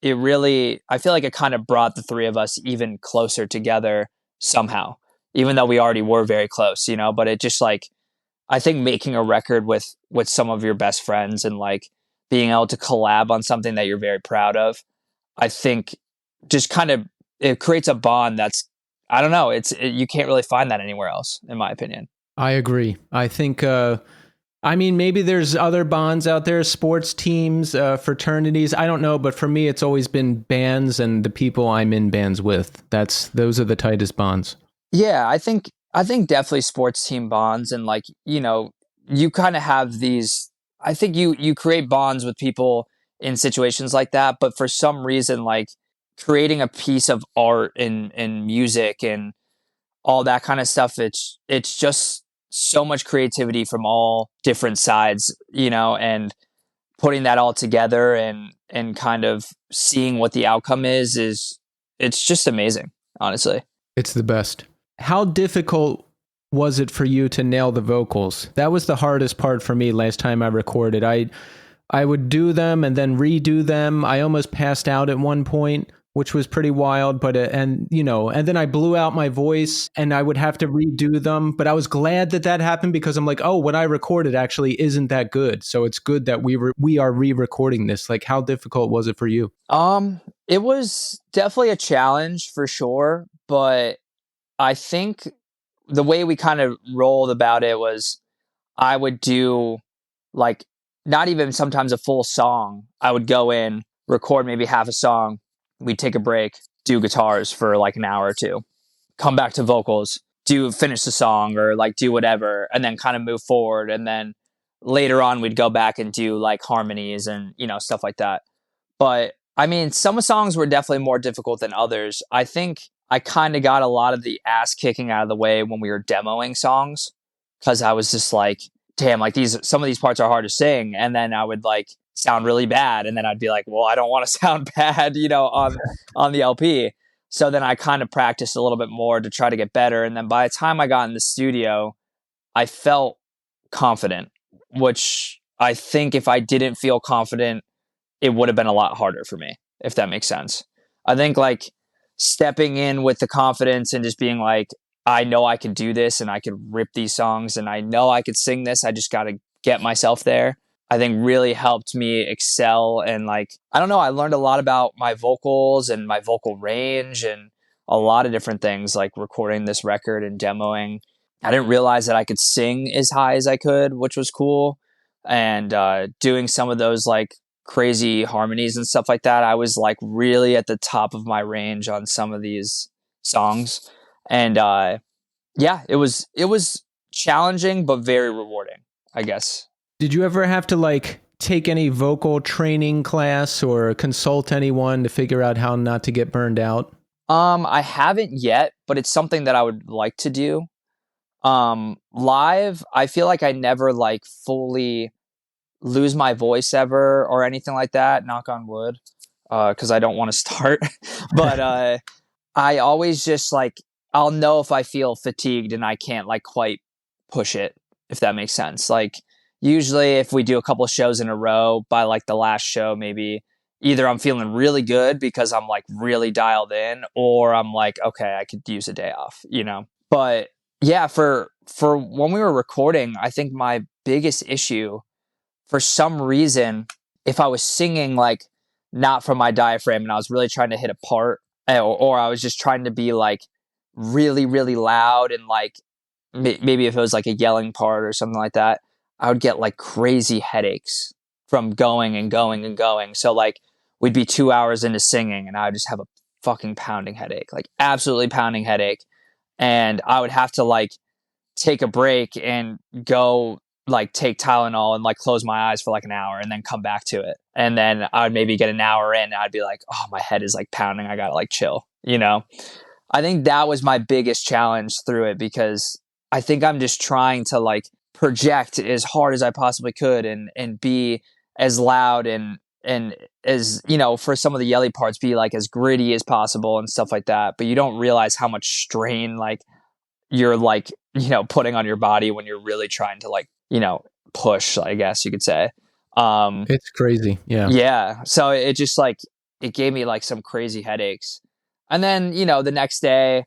it really, I feel like it kind of brought the three of us even closer together somehow, even though we already were very close, but it just like, I think making a record with some of your best friends and like being able to collab on something that you're very proud of, I think just kind of, it creates a bond that's I don't know. You can't really find that anywhere else, in my opinion. I agree. I think, I mean, maybe there's other bonds out there, sports teams, fraternities. I don't know, but for me, it's always been bands and the people I'm in bands with. Those are the tightest bonds. Yeah, I think definitely sports team bonds, and like, you kind of have these. I think you create bonds with people in situations like that, but for some reason, like creating a piece of art and music and all that kind of stuff, it's just so much creativity from all different sides, and putting that all together and kind of seeing what the outcome is it's just amazing, honestly. It's the best. How difficult was it for you to nail the vocals? That was the hardest part for me last time I recorded. I would do them and then redo them. I almost passed out at one point, which was pretty wild, but and then I blew out my voice and I would have to redo them, but I was glad that happened because I'm like, oh, what I recorded actually isn't that good. So it's good that we are re-recording this. Like, how difficult was it for you? It was definitely a challenge for sure, but I think the way we kind of rolled about it was I would do like not even sometimes a full song. I would go in, record maybe half a song, we'd take a break, do guitars for like an hour or two, come back to vocals, finish the song or like do whatever, and then kind of move forward. And then later on, we'd go back and do like harmonies and, stuff like that. But I mean, some songs were definitely more difficult than others. I think I kind of got a lot of the ass kicking out of the way when we were demoing songs because I was just like, damn, like some of these parts are hard to sing. And then I would like sound really bad. And then I'd be like, well, I don't want to sound bad, on the LP. So then I kind of practiced a little bit more to try to get better. And then by the time I got in the studio, I felt confident, which I think if I didn't feel confident, it would have been a lot harder for me, if that makes sense. I think like stepping in with the confidence and just being like, I know I can do this and I can rip these songs and I know I could sing this. I just got to get myself there. I think really helped me excel. And like, I don't know, I learned a lot about my vocals and my vocal range and a lot of different things like recording this record and demoing. I didn't realize that I could sing as high as I could, which was cool. And doing some of those like crazy harmonies and stuff like that, I was like really at the top of my range on some of these songs. And yeah, it was challenging but very rewarding, I guess. Did you ever have to like take any vocal training class or consult anyone to figure out how not to get burned out? I haven't yet, but it's something that I would like to do. Live, I feel like I never like fully lose my voice ever or anything like that, knock on wood, because I don't want to start. But I always just like, I'll know if I feel fatigued and I can't like quite push it, if that makes sense. Like usually if we do a couple of shows in a row, by like the last show, maybe either I'm feeling really good because I'm like really dialed in, or I'm like, okay, I could use a day off, But yeah, for when we were recording, I think my biggest issue, for some reason, if I was singing like not from my diaphragm and I was really trying to hit a part, or I was just trying to be like really, really loud and like maybe if it was like a yelling part or something like that, I would get like crazy headaches from going and going and going. So like we'd be 2 hours into singing and I would just have a fucking pounding headache, like absolutely pounding headache. And I would have to like take a break and go like take Tylenol and like close my eyes for like an hour and then come back to it. And then I would maybe get an hour in and I'd be like, oh, my head is like pounding. I got to like chill, I think that was my biggest challenge through it, because I think I'm just trying to like project as hard as I possibly could and be as loud and as, for some of the yelly parts, be like as gritty as possible and stuff like that. But you don't realize how much strain like you're like, putting on your body when you're really trying to like, push, I guess you could say. It's crazy. Yeah. Yeah. So it just like, it gave me like some crazy headaches. And then, the next day,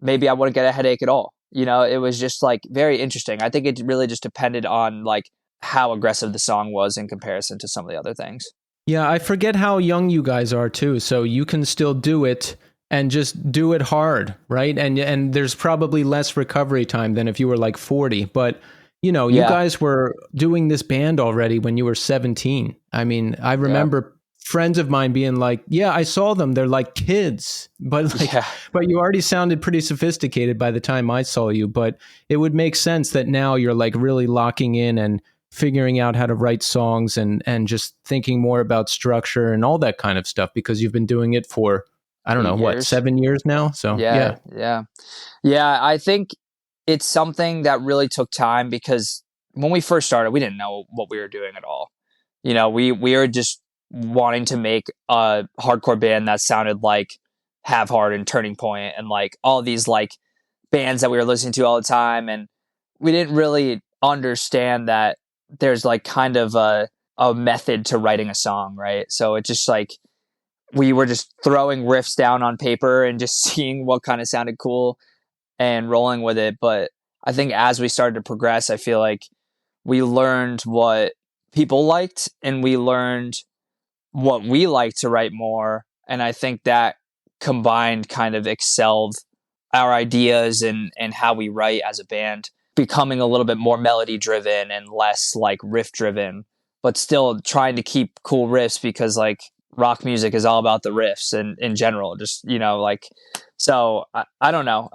maybe I wouldn't get a headache at all. It was just like very interesting. I think it really just depended on like how aggressive the song was in comparison to some of the other things. Yeah, I forget how young you guys are too. So you can still do it and just do it hard, right? And there's probably less recovery time than if you were like 40. But you Yeah. guys were doing this band already when you were 17. I mean, I Yeah. remember friends of mine being like, "Yeah, I saw them. They're like kids." But Yeah. but you already sounded pretty sophisticated by the time I saw you. But it would make sense that now you're like really locking in and figuring out how to write songs and just thinking more about structure and all that kind of stuff because you've been doing it for, I don't know, 8 years. 7 years now? So, yeah. Yeah. I think it's something that really took time because when we first started, we didn't know what we were doing at all. We were just wanting to make a hardcore band that sounded like Have Heart and Turning Point and like all these like bands that we were listening to all the time. And we didn't really understand that there's like kind of a method to writing a song, right? So it just like we were just throwing riffs down on paper and just seeing what kind of sounded cool and rolling with it. But I think as we started to progress, I feel like we learned what people liked and we learned what we like to write more. And I think that combined kind of excelled our ideas and how we write as a band, becoming a little bit more melody driven and less like riff driven, but still trying to keep cool riffs because like rock music is all about the riffs and in general, just, like, so I don't know.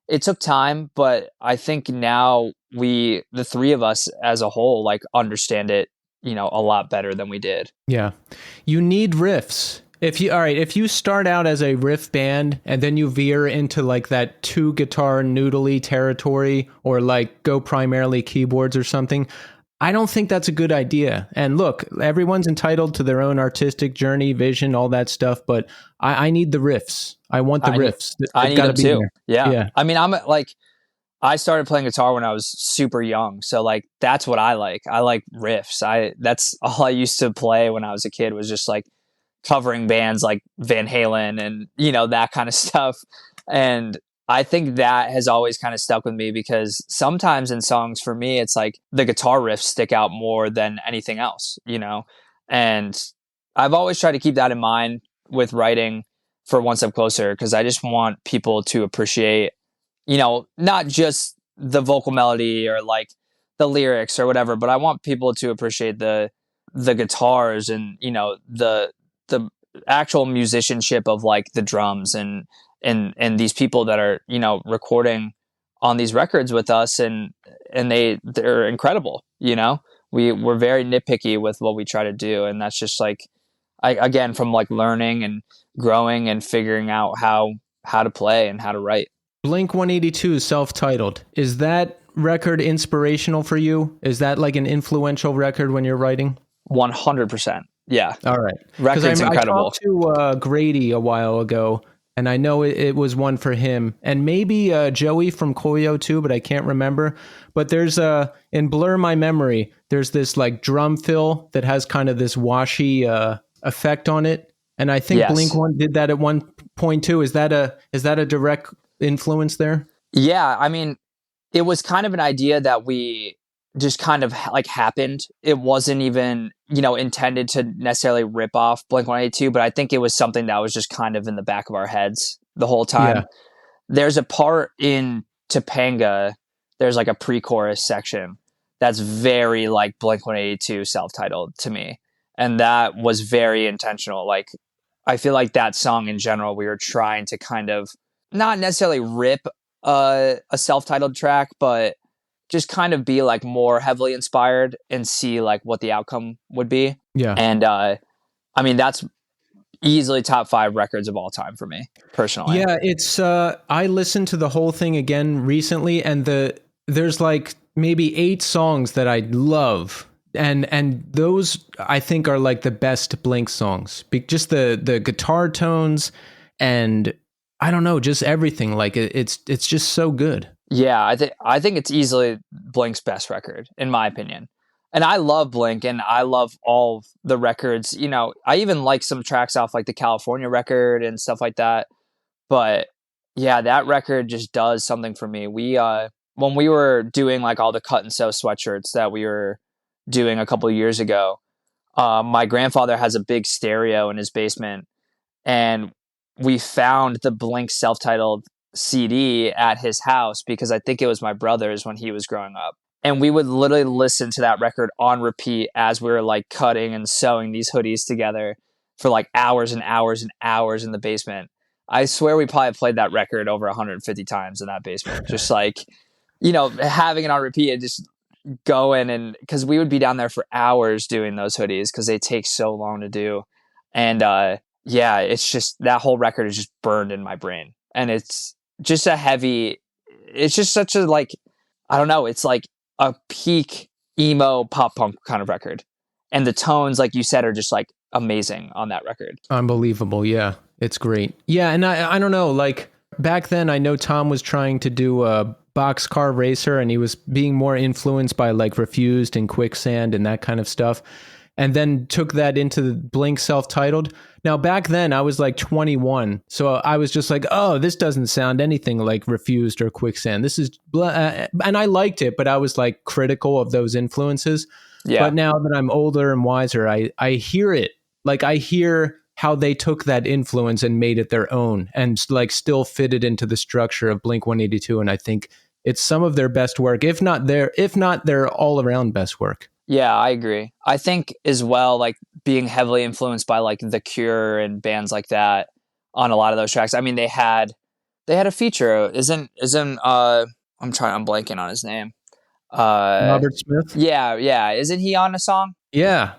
It took time, but I think now the three of us as a whole, like understand it, a lot better than we did. Yeah. You need riffs. If you start out as a riff band and then you veer into like that 2 guitar noodly territory or like go primarily keyboards or something, I don't think that's a good idea. And look, everyone's entitled to their own artistic journey, vision, all that stuff, but I need the riffs. I want the riffs. I They've need gotta them be too. there. Yeah. I mean, I started playing guitar when I was super young. So like, that's what I like. I like riffs. That's all I used to play when I was a kid was just like covering bands like Van Halen and, that kind of stuff. And I think that has always kind of stuck with me because sometimes in songs for me, it's like the guitar riffs stick out more than anything else, and I've always tried to keep that in mind with writing for One Step Closer because I just want people to appreciate, not just the vocal melody or like the lyrics or whatever, but I want people to appreciate the guitars and, the actual musicianship of like the drums and these people that are, recording on these records with us and they're incredible, we're very nitpicky with what we try to do. And that's just like, again, from like learning and growing and figuring out how to play and how to write. Blink 182 self-titled. Is that record inspirational for you? Is that like an influential record when you're writing? 100%. Yeah. All right. Record's incredible. I talked to Grady a while ago, and I know it was one for him, and maybe Joey from Koyo too, but I can't remember. But there's in Blur My Memory, there's this like drum fill that has kind of this washy effect on it, and I think Blink One did that at one point too. Is that a direct influence there? Yeah, I mean, it was kind of an idea that we just kind of like happened. It wasn't even, intended to necessarily rip off Blink-182, but I think it was something that was just kind of in the back of our heads the whole time. Yeah. There's a part in Topanga, there's like a pre-chorus section that's very like Blink-182 self-titled to me. And that was very intentional. Like, I feel like that song in general, we were trying to kind of not necessarily rip a self-titled track, but just kind of be like more heavily inspired and see like what the outcome would be. Yeah. And I mean, that's easily top 5 records of all time for me personally. Yeah, it's I listened to the whole thing again recently, and there's like maybe 8 songs that I love. And those I think are like the best Blink songs. Just the guitar tones and I don't know, just everything. Like it's just so good. Yeah, I think it's easily Blink's best record in my opinion. And I love Blink and I love all the records. I even like some tracks off like the California record and stuff like that. But yeah, that record just does something for me. We when we were doing like all the cut and sew sweatshirts that we were doing a couple of years ago, my grandfather has a big stereo in his basement, and we found the Blink self-titled CD at his house because I think it was my brother's when he was growing up. And we would literally listen to that record on repeat as we were like cutting and sewing these hoodies together for like hours and hours and hours in the basement. I swear we probably played that record over 150 times in that basement. Just like, having it on repeat and just going, and because we would be down there for hours doing those hoodies because they take so long to do. And yeah, it's just that whole record is just burned in my brain. And it's just it's just such a like, I don't know, it's like a peak emo pop punk kind of record. And the tones, like you said, are just like amazing on that record. Unbelievable. Yeah, it's great. Yeah, and I don't know, like back then I know Tom was trying to do a boxcar racer and he was being more influenced by like Refused and Quicksand and that kind of stuff. And then took that into the Blink self-titled. Now, back then, I was like 21. So I was just like, oh, this doesn't sound anything like Refused or Quicksand. This is... and I liked it, but I was like critical of those influences. Yeah. But now that I'm older and wiser, I hear it. Like, I hear how they took that influence and made it their own and like still fitted into the structure of Blink-182. And I think it's some of their best work, if not their all-around best work. Yeah, I agree. I think as well, like being heavily influenced by like The Cure and bands like that on a lot of those tracks. I mean, they had a feature. Isn't I'm blanking on his name. Robert Smith? Yeah. Isn't he on a song? Yeah.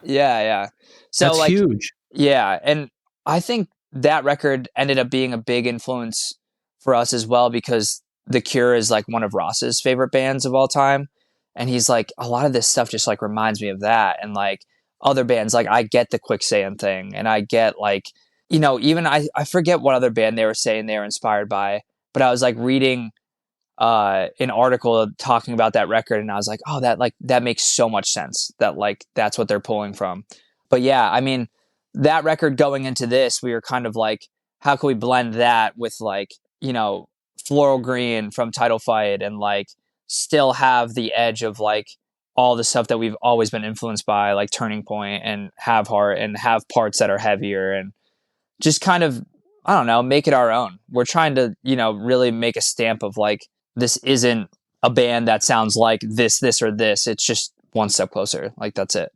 So that's like huge. Yeah, and I think that record ended up being a big influence for us as well because The Cure is like one of Ross's favorite bands of all time. And he's like, a lot of this stuff just like reminds me of that. And like other bands, like I get the Quicksand thing and I get like, even I forget what other band they were saying they were inspired by, but I was like reading an article talking about that record and I was like, oh, that makes so much sense that like, that's what they're pulling from. But yeah, I mean, that record going into this, we were kind of like, how can we blend that with like, Floral Green from Title Fight and like, still have the edge of like all the stuff that we've always been influenced by, like Turning Point and Have Heart, and have parts that are heavier and just kind of, I don't know, make it our own. We're trying to, really make a stamp of like, this isn't a band that sounds like this, or this. It's just one step closer. Like that's it,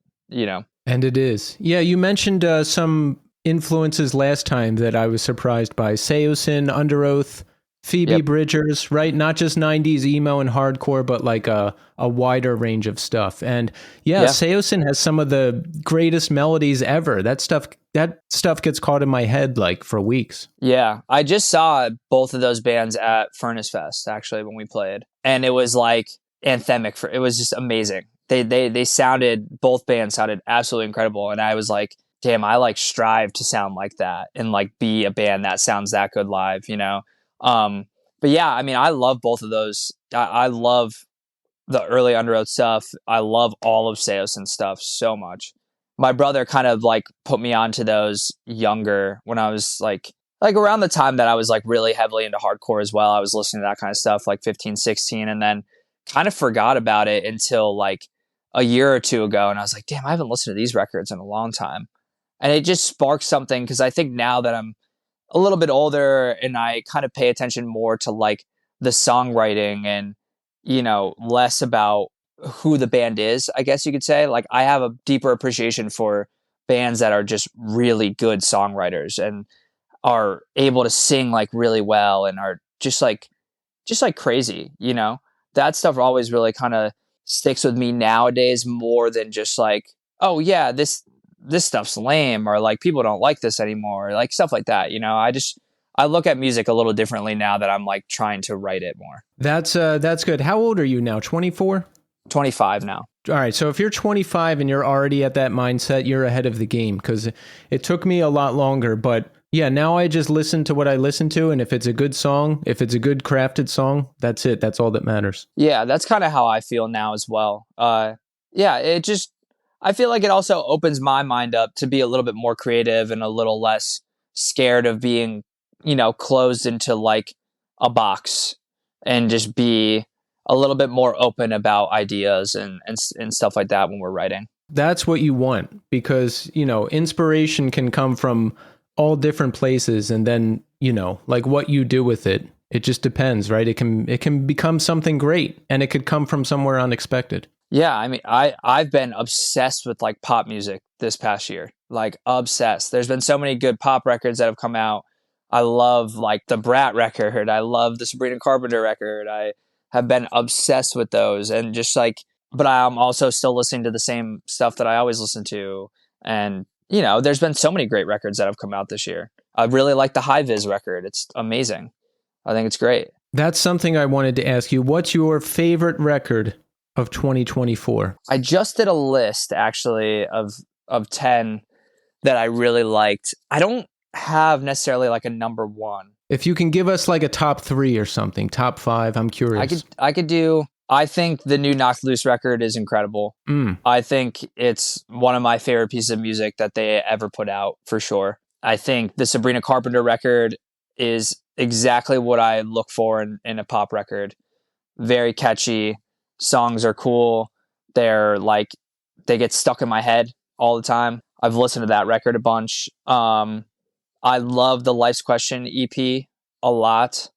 And it is. Yeah, you mentioned some influences last time that I was surprised by. Seosin, Under Oath, Phoebe Bridgers, right? Not just 90s emo and hardcore, but like a wider range of stuff. And yeah, Seosin has some of the greatest melodies ever. That stuff gets caught in my head like for weeks. Yeah, I just saw both of those bands at Furnace Fest actually when we played, and it was like anthemic. It was just amazing. Both bands sounded absolutely incredible, and I was like, damn, I like strive to sound like that and like be a band that sounds that good live, But yeah, I mean, I love both of those. I love the early Under Oath stuff. I love all of Seosin stuff so much. My brother kind of like put me onto those younger when I was like around the time that I was like really heavily into hardcore as well. I was listening to that kind of stuff like 15, 16, and then kind of forgot about it until like a year or two ago. And I was like, damn, I haven't listened to these records in a long time. And it just sparked something because I think now that I'm a little bit older and I kind of pay attention more to like the songwriting and, less about who the band is, I guess you could say. Like I have a deeper appreciation for bands that are just really good songwriters and are able to sing like really well and are just like crazy, that stuff always really kind of sticks with me nowadays more than just like, oh yeah, this stuff's lame or like people don't like this anymore or like stuff like that. I look at music a little differently now that I'm like trying to write it more. That's good. How old are you now? 24? 25 now. All right. So if you're 25 and you're already at that mindset, you're ahead of the game because it took me a lot longer. But yeah, now I just listen to what I listen to. And if it's a good song, if it's a good crafted song, that's it. That's all that matters. Yeah, that's kind of how I feel now as well. I feel like it also opens my mind up to be a little bit more creative and a little less scared of being, closed into like a box and just be a little bit more open about ideas and stuff like that when we're writing. That's what you want because, inspiration can come from all different places, and then, like what you do with it, it just depends, right? It can become something great, and it could come from somewhere unexpected. Yeah, I mean, I've been obsessed with like pop music this past year, like obsessed. There's been so many good pop records that have come out. I love like the Brat record. I love the Sabrina Carpenter record. I have been obsessed with those, and just like, but I'm also still listening to the same stuff that I always listen to. And there's been so many great records that have come out this year. I really like the High Vis record. It's amazing. I think it's great. That's something I wanted to ask you. What's your favorite record of 2024? I just did a list actually of 10 that I really liked. I don't have necessarily like a number one. If you can give us like a top 3 or something, top 5, I'm curious. I could do. I think the new Knocked Loose record is incredible. I think it's one of my favorite pieces of music that they ever put out, for sure. I think the Sabrina Carpenter record is exactly what I look for in a pop record. Very catchy. Songs are cool. They're like, they get stuck in my head all the time. I've listened to that record a bunch. I love the Life's Question EP a lot.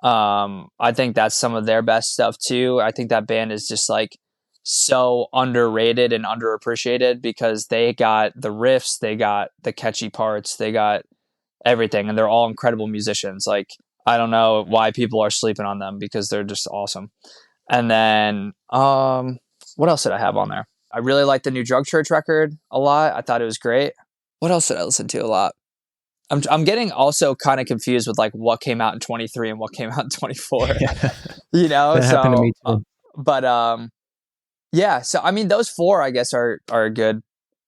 I think that's some of their best stuff too. I think that band is just like so underrated and underappreciated because they got the riffs, they got the catchy parts, they got everything, and they're all incredible musicians. Like, I don't know why people are sleeping on them because they're just awesome. And then, what else did I have on there? I really like the new Drug Church record a lot. I thought it was great. What else did I listen to a lot? I'm getting also kind of confused with like what came out in 23 and what came out in 24. Yeah. That happened to me too. But yeah. So I mean, those 4 I guess are a good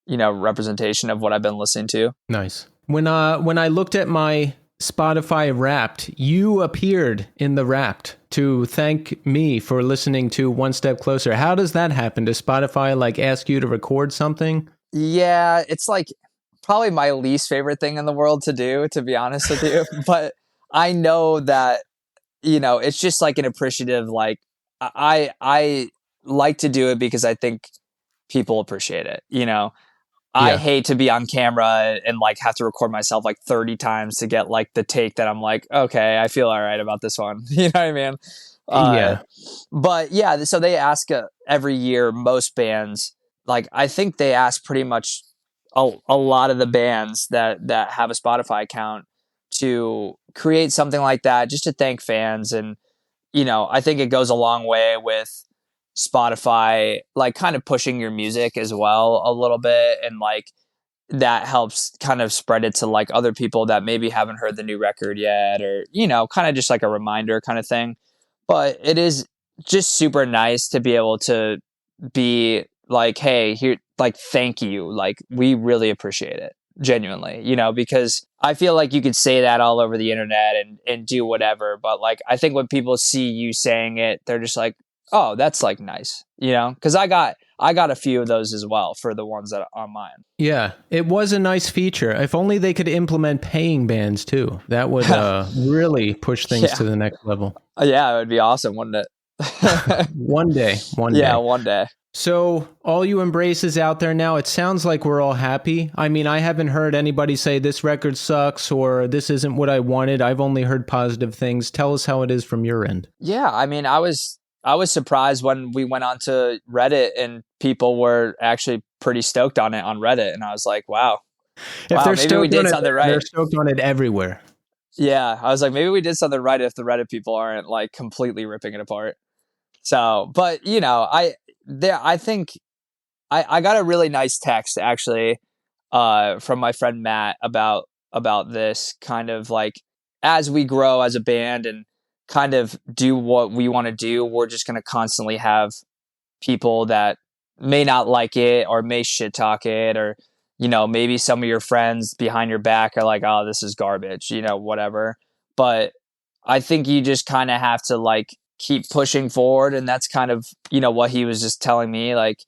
representation of what I've been listening to. Nice. When I looked at my Spotify Wrapped, you appeared in the Wrapped to thank me for listening to One Step Closer. How does that happen? Does Spotify like ask you to record something? Yeah, it's like probably my least favorite thing in the world to do, to be honest with you. But I know that, it's just like an appreciative, like I like to do it because I think people appreciate it. I hate to be on camera and like have to record myself like 30 times to get like the take that I'm like, okay, I feel all right about this one. You know what I mean? Yeah. But yeah, so they ask every year, most bands, like I think they ask pretty much a lot of the bands that have a Spotify account to create something like that just to thank fans. And, I think it goes a long way with Spotify, like kind of pushing your music as well a little bit. And like that helps kind of spread it to like other people that maybe haven't heard the new record yet, or, kind of just like a reminder kind of thing. But it is just super nice to be able to be like, hey, here, like, thank you. Like, we really appreciate it. Genuinely, because I feel like you could say that all over the internet and do whatever. But like, I think when people see you saying it, they're just like, oh, that's like nice, because I got a few of those as well for the ones that are on mine. Yeah, it was a nice feature. If only they could implement paying bands too. That would really push things to the next level. Yeah, it would be awesome, wouldn't it? One day. Yeah, one day. So all you embraces out there now, it sounds like we're all happy. I mean, I haven't heard anybody say this record sucks or this isn't what I wanted. I've only heard positive things. Tell us how it is from your end. Yeah, I mean, I was surprised when we went on to Reddit and people were actually pretty stoked on it on Reddit. And I was like, wow. If they're maybe we did something right. They're stoked on it everywhere. Yeah, I was like, maybe we did something right if the Reddit people aren't like completely ripping it apart. So, but I think I got a really nice text actually from my friend Matt about this kind of like, as we grow as a band and kind of do what we want to do, we're just going to constantly have people that may not like it or may shit talk it, or maybe some of your friends behind your back are like, oh, this is garbage, whatever. But I think you just kind of have to like keep pushing forward, and that's kind of what he was just telling me, like,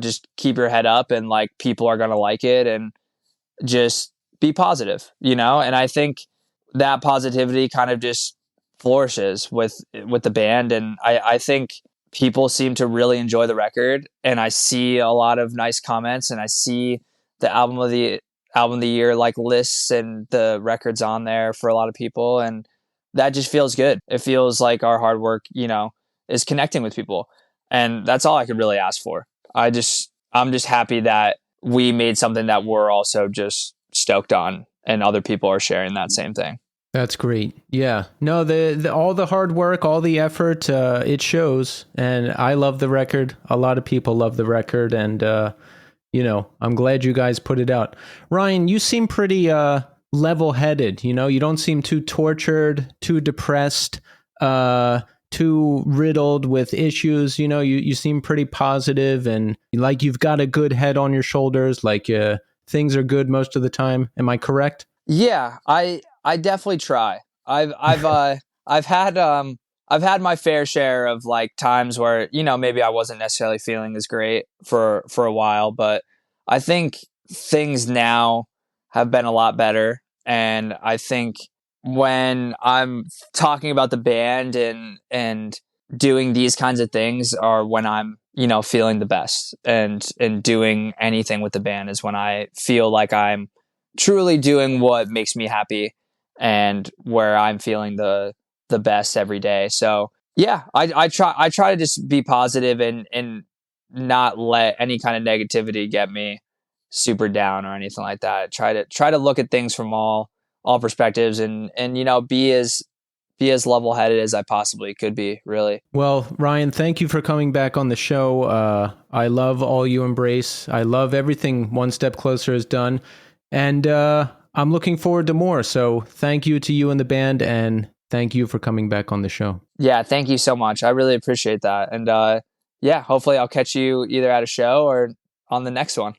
just keep your head up and like people are going to like it, and just be positive, and I think that positivity kind of just flourishes with the band. And I think people seem to really enjoy the record, and I see a lot of nice comments, and I see the album album of the year like lists and the records on there for a lot of people, and that just feels good. It feels like our hard work, is connecting with people, and that's all I could really ask for. I'm just happy that we made something that we're also just stoked on, and other people are sharing that same thing. That's great. Yeah. No, the all the hard work, all the effort, it shows. And I love the record. A lot of people love the record. And, I'm glad you guys put it out. Ryan, you seem pretty level-headed. You don't seem too tortured, too depressed, too riddled with issues. You seem pretty positive and like you've got a good head on your shoulders, like things are good most of the time. Am I correct? Yeah, I definitely try. I've had my fair share of like times where maybe I wasn't necessarily feeling as great for a while, but I think things now have been a lot better, and I think when I'm talking about the band and doing these kinds of things are when I'm feeling the best, and doing anything with the band is when I feel like I'm truly doing what makes me happy and where I'm feeling the best every day. So yeah, I try to just be positive and not let any kind of negativity get me super down or anything like that. Try to look at things from all perspectives and be as level-headed as I possibly could be, really. Well, Ryan, thank you for coming back on the show. I love all you embrace. I love everything One Step Closer has done. And I'm looking forward to more. So thank you to you and the band, and thank you for coming back on the show. Yeah, thank you so much. I really appreciate that. And hopefully I'll catch you either at a show or on the next one.